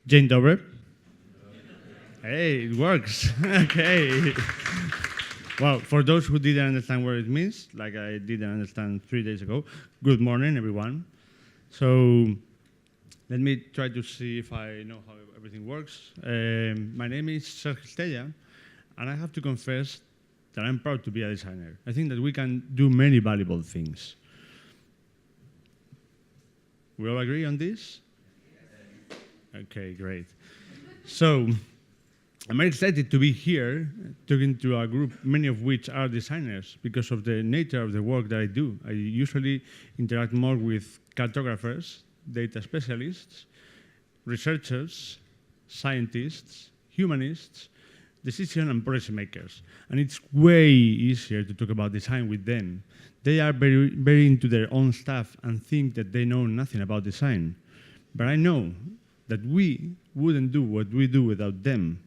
Dzień dobry. Hey, it works. Okay. Well, for those who didn't understand what it means, like I didn't understand 3 days ago, good morning, everyone. So let me try to see if I know how everything works. My name is Sergio Estella, and I have to confess that I'm proud to be a designer. I think that we can do many valuable things. We all agree on this? Okay, great. So I'm very excited to be here talking to a group, many of which are designers, because of the nature of the work that I do. I usually interact more with cartographers, data specialists, researchers, scientists, humanists, decision and policy makers. And it's way easier to talk about design with them. They are very into their own stuff and think that they know nothing about design. But I know that we wouldn't do what we do without them.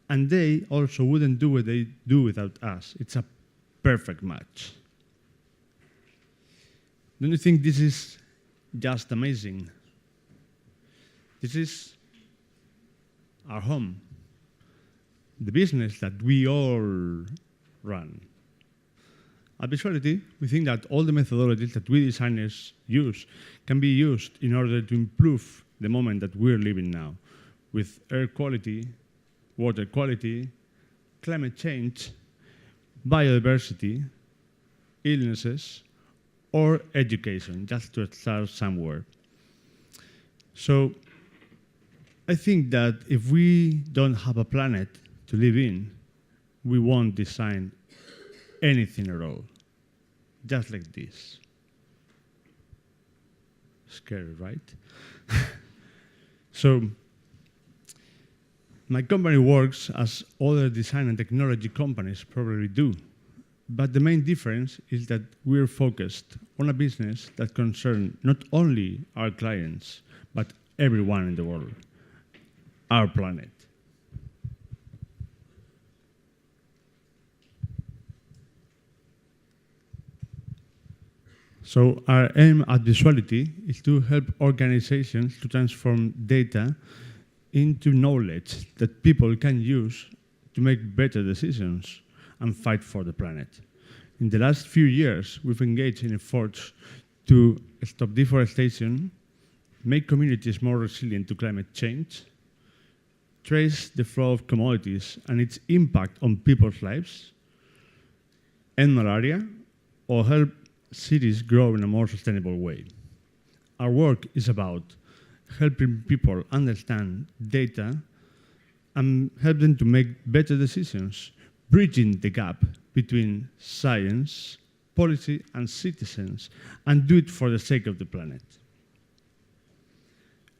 And they also wouldn't do what they do without us. It's a perfect match. Don't you think this is just amazing? This is our home, the business that we all run. At Vizzuality, we think that all the methodologies that we designers use can be used in order to improve the moment that we're living now, with air quality, water quality, climate change, biodiversity, illnesses, or education, just to start somewhere. So I think that if we don't have a planet to live in, we won't design anything at all, just like this. Scary, right? So my company works as other design and technology companies probably do, but the main difference is that we're focused on a business that concerns not only our clients, but everyone in the world, our planet. So our aim at Vizzuality is to help organizations to transform data into knowledge that people can use to make better decisions and fight for the planet. In the last few years, we've engaged in efforts to stop deforestation, make communities more resilient to climate change, trace the flow of commodities and its impact on people's lives, end malaria, or help cities grow in a more sustainable way. Our work is about helping people understand data and help them to make better decisions, bridging the gap between science, policy, and citizens, and do it for the sake of the planet.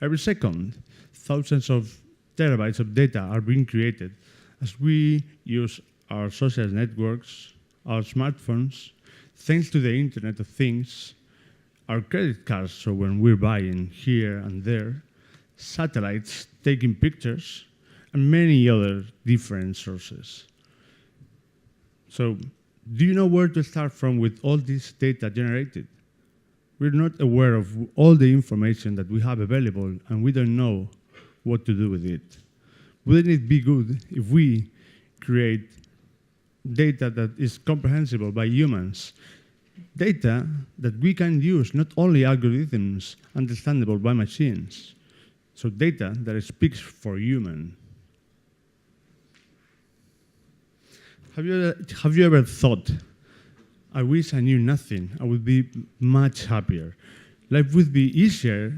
Every second, thousands of terabytes of data are being created as we use our social networks, our smartphones, thanks to the Internet of Things, our credit cards, so when we're buying here and there, satellites taking pictures, and many other different sources. So, do you know where to start from with all this data generated? We're not aware of all the information that we have available, and we don't know what to do with it. Wouldn't it be good if we create data that is comprehensible by humans, data that we can use, not only algorithms understandable by machines, so data that speaks for human. Have you ever thought, I wish I knew nothing, I would be much happier. Life would be easier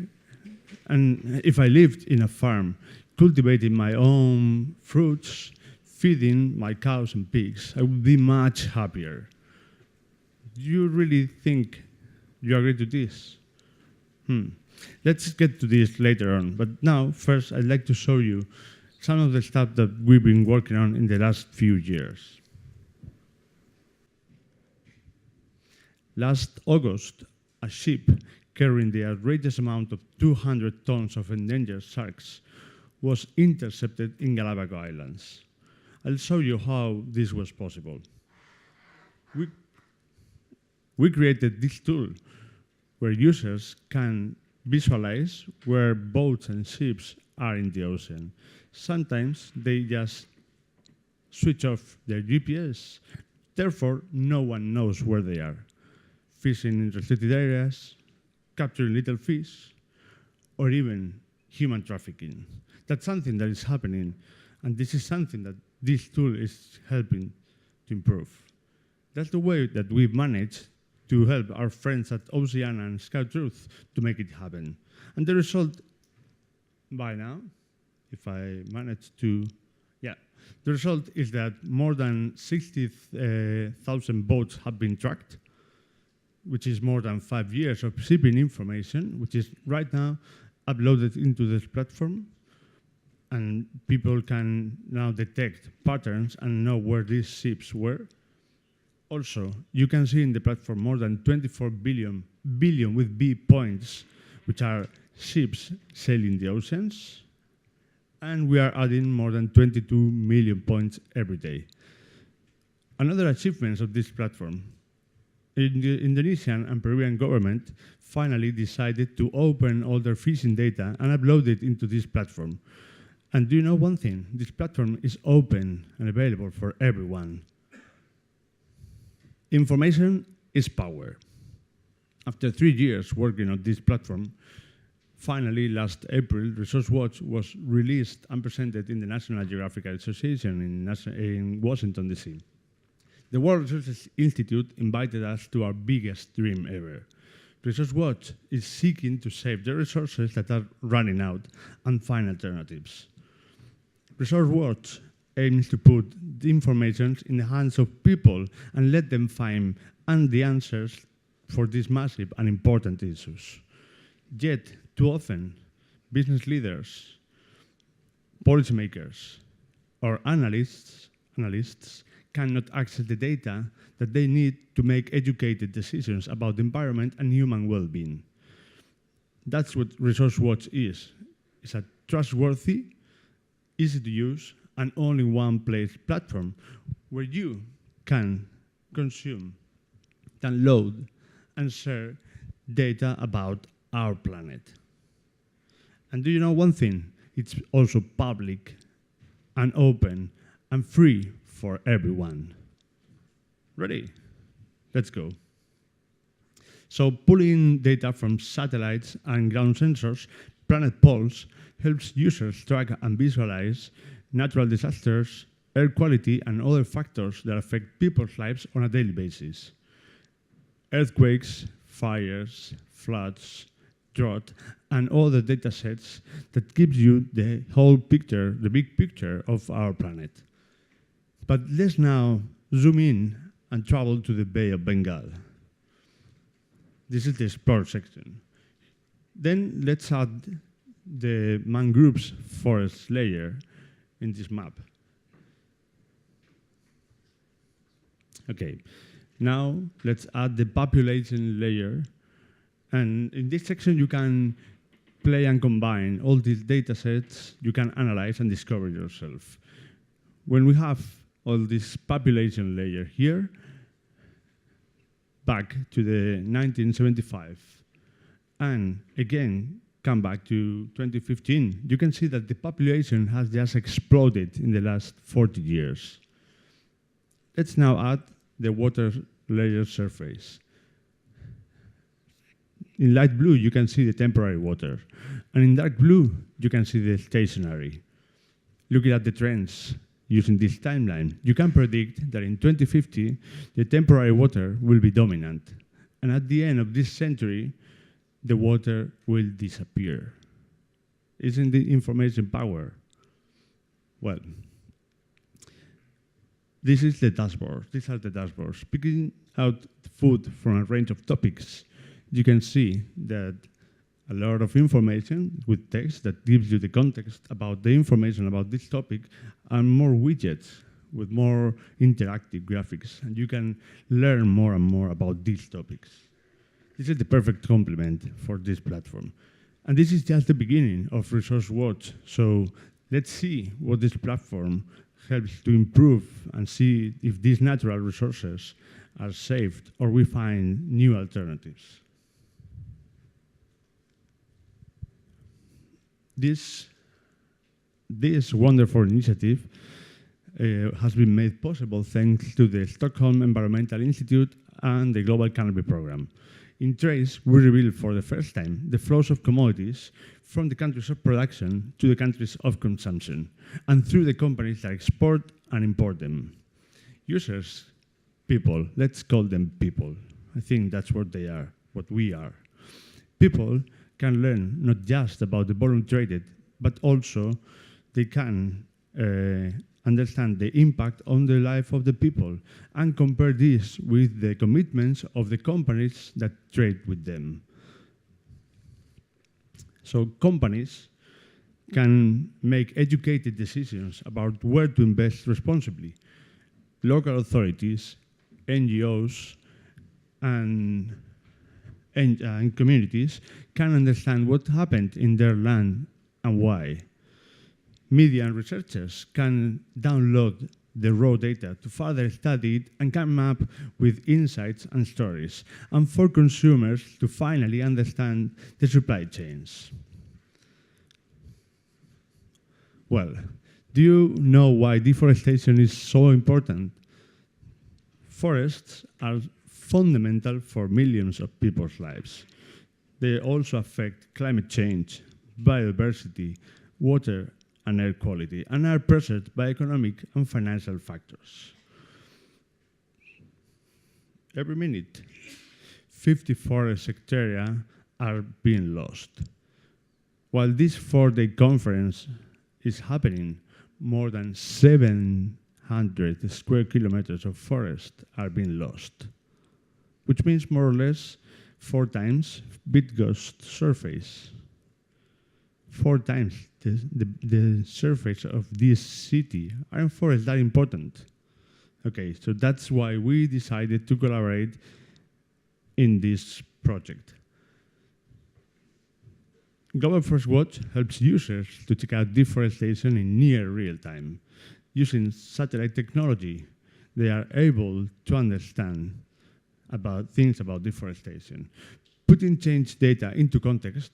and if I lived in a farm, cultivating my own fruits, feeding my cows and pigs, I would be much happier. Do you really think you agree to this? Let's get to this later on, but now, first, I'd like to show you some of the stuff that we've been working on in the last few years. Last August, a ship carrying the outrageous amount of 200 tons of endangered sharks was intercepted in Galapagos Islands. I'll show you how this was possible. We created this tool where users can visualize where boats and ships are in the ocean. Sometimes they just switch off their GPS. Therefore, no one knows where they are. Fishing in restricted areas, capturing little fish, or even human trafficking. That's something that is happening, and this is something that this tool is helping to improve. That's the way that we've managed to help our friends at Oceana and Scout Truth to make it happen. And the result, by now, if I manage to, the result is that more than 60,000 boats have been tracked, which is more than 5 years of shipping information, which is right now uploaded into this platform. And people can now detect patterns and know where these ships were. Also, you can see in the platform more than 24 billion with B points, which are ships sailing the oceans. And we are adding more than 22 million points every day. Another achievement of this platform, the Indonesian and Peruvian government finally decided to open all their fishing data and upload it into this platform. And do you know one thing? This platform is open and available for everyone. Information is power. After 3 years working on this platform, finally, last April, Resource Watch was released and presented in the National Geographic Association in Washington, D.C. The World Resources Institute invited us to our biggest dream ever. Resource Watch is seeking to save the resources that are running out and find alternatives. Resource Watch aims to put the information in the hands of people and let them find the answers for these massive and important issues. Yet, too often, business leaders, policymakers, or analysts cannot access the data that they need to make educated decisions about the environment and human well-being. That's what Resource Watch is. It's a trustworthy, easy to use, and only one-place platform where you can consume, download, and share data about our planet. And do you know one thing? It's also public and open and free for everyone. Ready? Let's go. So pulling data from satellites and ground sensors, Planet Pulse helps users track and visualize natural disasters, air quality, and other factors that affect people's lives on a daily basis. Earthquakes, fires, floods, drought, and all the data sets that gives you the whole picture, the big picture of our planet. But let's now zoom in and travel to the Bay of Bengal. This is the explore section. Then let's add the mangroves forest layer in this map. Okay, now let's add the population layer. And in this section, you can play and combine all these data sets you can analyze and discover yourself. When we have all this population layer here, back to the 1975, and again, come back to 2015, you can see that the population has just exploded in the last 40 years. Let's now add the water layer surface. In light blue, you can see the temporary water. And in dark blue, you can see the stationary. Looking at the trends using this timeline, you can predict that in 2050, the temporary water will be dominant. And at the end of this century, the water will disappear. Isn't the information power? Well, this is the dashboard. These are the dashboards. Picking out food from a range of topics, you can see that a lot of information with text that gives you the context about the information about this topic, and more widgets with more interactive graphics, and you can learn more and more about these topics. This is the perfect complement for this platform. And this is just the beginning of Resource Watch. So let's see what this platform helps to improve and see if these natural resources are saved or we find new alternatives. This wonderful initiative has been made possible thanks to the Stockholm Environmental Institute and the Global Canopy Program. In TRACE, we revealed for the first time the flows of commodities from the countries of production to the countries of consumption, and through the companies that export and import them. Users, people, let's call them people. I think that's what they are, what we are. People can learn not just about the volume traded, but also they can understand the impact on the life of the people and compare this with the commitments of the companies that trade with them. So companies can make educated decisions about where to invest responsibly. Local authorities, NGOs, and communities can understand what happened in their land and why. Media and researchers can download the raw data to further study it and come up with insights and stories, and for consumers to finally understand the supply chains. Well, do you know why deforestation is so important? Forests are fundamental for millions of people's lives. They also affect climate change, biodiversity, water and air quality, and are pressured by economic and financial factors. Every minute, 50 forest hectares are being lost. While this 4-day conference is happening, more than 700 square kilometers of forest are being lost, which means more or less 4 times Bydgoszcz surface. 4 times the surface of this city. Are forests that important? Okay, so that's why we decided to collaborate in this project. Global Forest Watch helps users to check out deforestation in near real time. Using satellite technology, they are able to understand about things about deforestation. Putting change data into context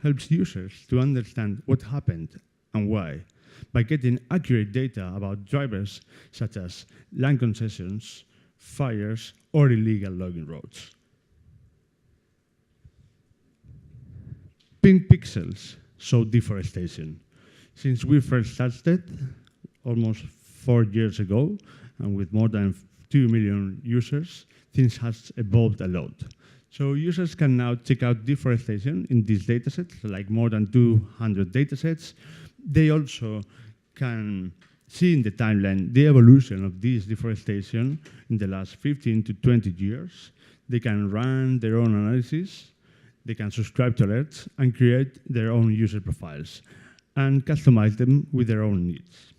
helps users to understand what happened and why, by getting accurate data about drivers such as land concessions, fires, or illegal logging roads. Pink pixels show deforestation. Since we first started, almost 4 years ago, and with more than 2 million users, things has evolved a lot. So users can now check out deforestation in these datasets, like more than 200 datasets. They also can see in the timeline the evolution of this deforestation in the last 15 to 20 years. They can run their own analysis, they can subscribe to alerts, and create their own user profiles, and customize them with their own needs.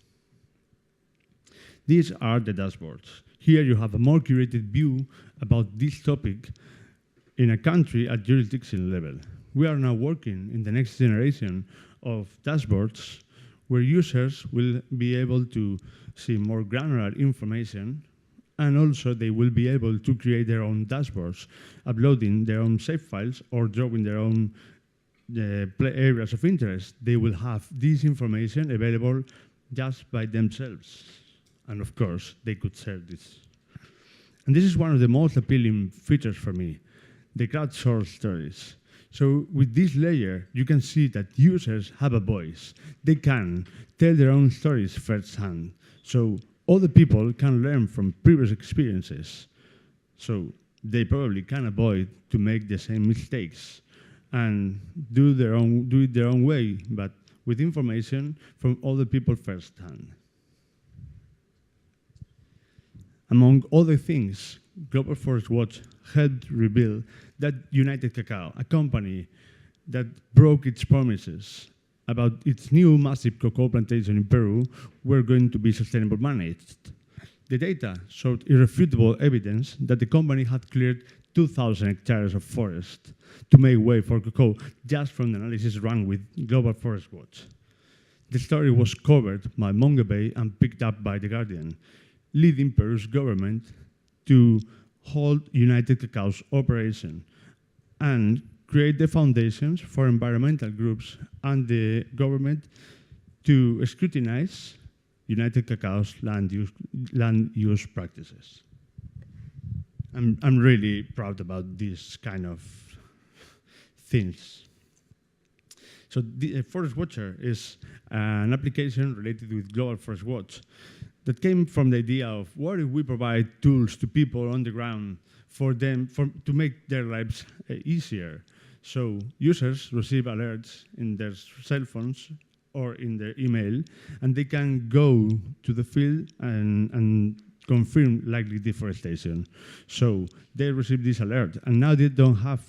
These are the dashboards. Here you have a more curated view about this topic in a country at jurisdiction level. We are now working in the next generation of dashboards where users will be able to see more granular information, and also they will be able to create their own dashboards, uploading their own save files or drawing their own areas of interest. They will have this information available just by themselves. And of course, they could share this. And this is one of the most appealing features for me, the crowdsourced stories. So with this layer, you can see that users have a voice. They can tell their own stories firsthand. So other people can learn from previous experiences. So they probably can avoid to make the same mistakes and do it their own way, but with information from other people firsthand. Among other things, Global Forest Watch helped reveal that United Cacao, a company that broke its promises about its new massive cocoa plantation in Peru, were going to be sustainably managed. The data showed irrefutable evidence that the company had cleared 2,000 hectares of forest to make way for cocoa just from the analysis run with Global Forest Watch. The story was covered by Monga Bay and picked up by The Guardian, leading Peru's government to hold United Cacao's operation and create the foundations for environmental groups and the government to scrutinize United Cacao's land use practices. I'm really proud about this kind of things. So the Forest Watcher is an application related with Global Forest Watch that came from the idea of what if we provide tools to people on the ground for them to make their lives easier. So users receive alerts in their cell phones or in their email, and they can go to the field and confirm likely deforestation. So they receive this alert, and now they don't have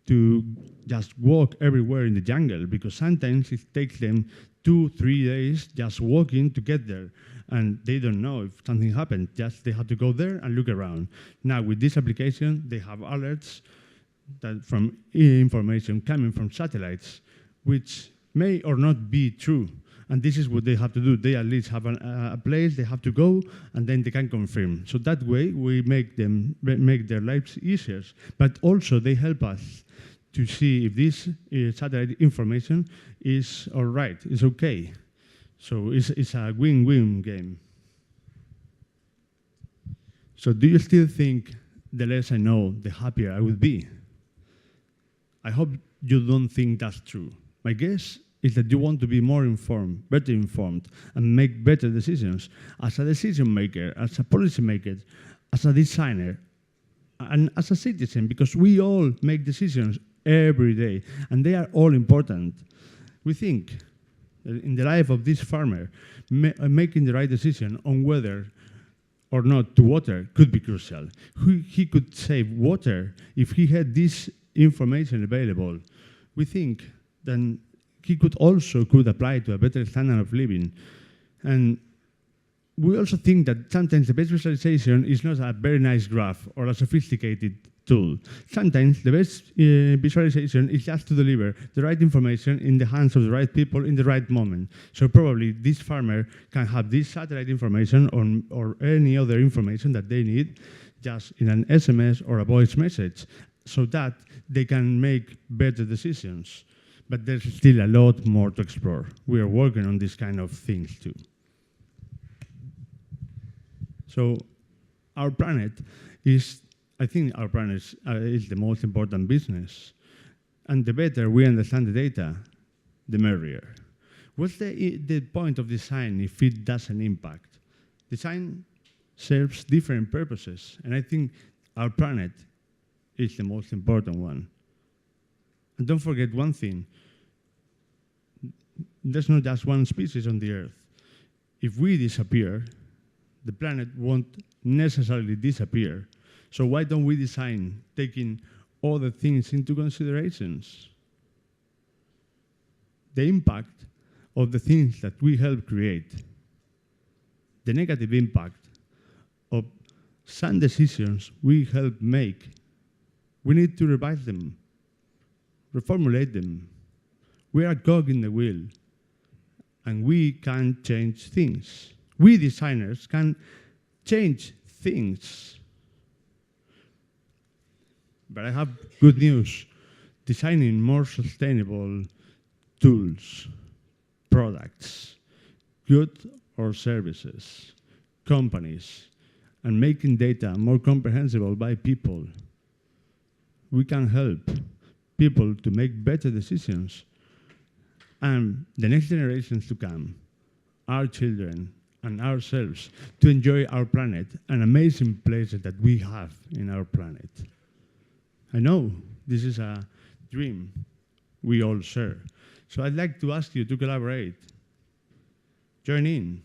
to just walk everywhere in the jungle, because sometimes it takes them 2-3 days just walking to get there, and they don't know if something happened. Just they have to go there and look around. Now with this application, they have alerts that from information coming from satellites, which may or not be true. And this is what they have to do. They at least have a place they have to go, and then they can confirm. So that way, we make their lives easier. But also, they help us to see if this satellite information is all right, is okay. So it's a win-win game. So do you still think the less I know, the happier I would be? I hope you don't think that's true. My guess is that you want to be more informed, better informed, and make better decisions as a decision maker, as a policy maker, as a designer, and as a citizen, because we all make decisions every day, and they are all important. We think that in the life of this farmer, making the right decision on whether or not to water could be crucial. He could save water if he had this information available. We think then he could apply to a better standard of living. And we also think that sometimes the best visualization is not a very nice graph or a sophisticated tool. Sometimes the best visualization is just to deliver the right information in the hands of the right people in the right moment. So probably this farmer can have this satellite information or any other information that they need just in an SMS or a voice message, so that they can make better decisions. But there's still a lot more to explore. We are working on these kind of things too. So our planet is, I think our planet is the most important business. And the better we understand the data, the merrier. What's the point of design if it doesn't impact? Design serves different purposes, and I think our planet is the most important one. And don't forget one thing, there's not just one species on the Earth. If we disappear, the planet won't necessarily disappear. So why don't we design taking all the things into considerations? The impact of the things that we help create, the negative impact of some decisions we help make, we need to revise them, reformulate them. We are a cog in the wheel, and we can change things. We designers can change things. But I have good news. Designing more sustainable tools, products, goods or services, companies, and making data more comprehensible by people, we can help people to make better decisions. And the next generations to come, our children and ourselves, to enjoy our planet and amazing places that we have in our planet. I know this is a dream we all share. So I'd like to ask you to collaborate. Join in.